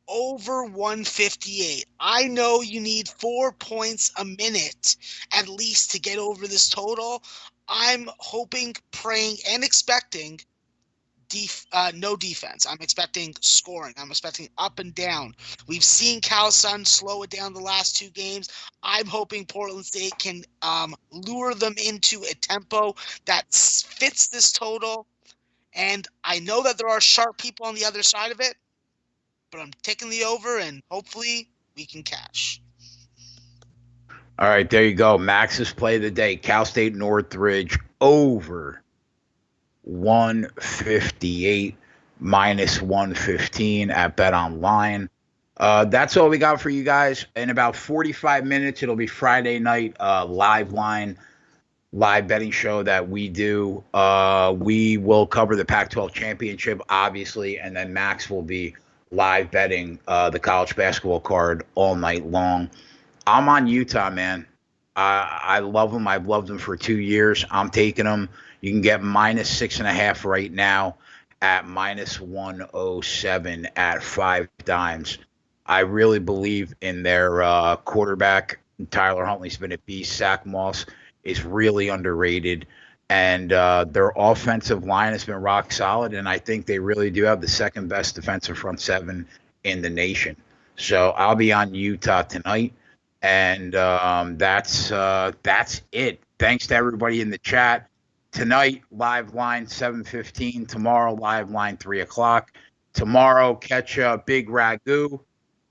over 158. I know you need 4 points a minute at least to get over this total. I'm hoping, praying, and expecting no defense. I'm expecting scoring. I'm expecting up and down. We've seen Cal Sun slow it down the last 2 games. I'm hoping Portland State can lure them into a tempo that fits this total. And I know that there are sharp people on the other side of it, but I'm taking the over, and hopefully we can cash. All right, there you go. Max's play of the day: Cal State Northridge over 158, minus 115 at Bet Online. That's all we got for you guys. In about 45 minutes, it'll be Friday night live betting show that we do. We will cover the Pac-12 championship, obviously, and then Max will be live betting the college basketball card all night long. I'm on Utah, man. I love them. I've loved them for 2 years. I'm taking them. You can get -6.5 right now at -107 at 5 dimes. I really believe in their quarterback. Tyler Huntley's been a beast. Zach Moss is really underrated. And their offensive line has been rock solid, and I think they really do have the second best defensive front seven in the nation. So I'll be on Utah tonight, and that's it. Thanks to everybody in the chat. Tonight, live line 7:15. Tomorrow, live line 3 o'clock. Tomorrow, catch Big Ragu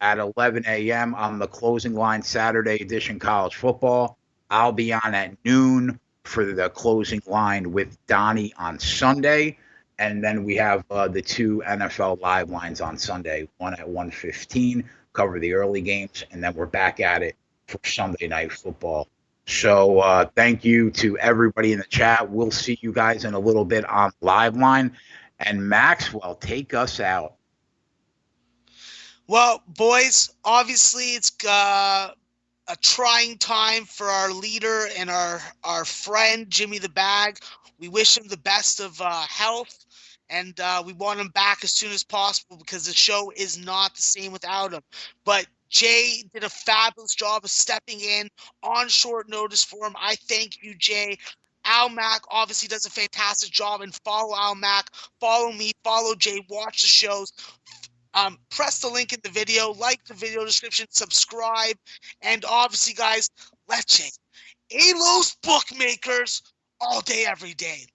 at 11 a.m. on the closing line Saturday edition college football. I'll be on at noon for the closing line with Donnie on Sunday. And then we have the 2 NFL live lines on Sunday, one at 1:15, cover the early games, and then we're back at it for Sunday night football. So thank you to everybody in the chat. We'll see you guys in a little bit on live line. And Maxwell, take us out. Well, boys, obviously it's a trying time for our leader and our friend, Jimmy the Bag. We wish him the best of health, and we want him back as soon as possible because the show is not the same without him. But Jay did a fabulous job of stepping in on short notice for him. I thank you, Jay. Al Mack obviously does a fantastic job, and follow Al Mack, follow me, follow Jay, watch the shows. Press the link in the video, like the video description, subscribe, and obviously, guys, leche. Alos bookmakers all day, every day.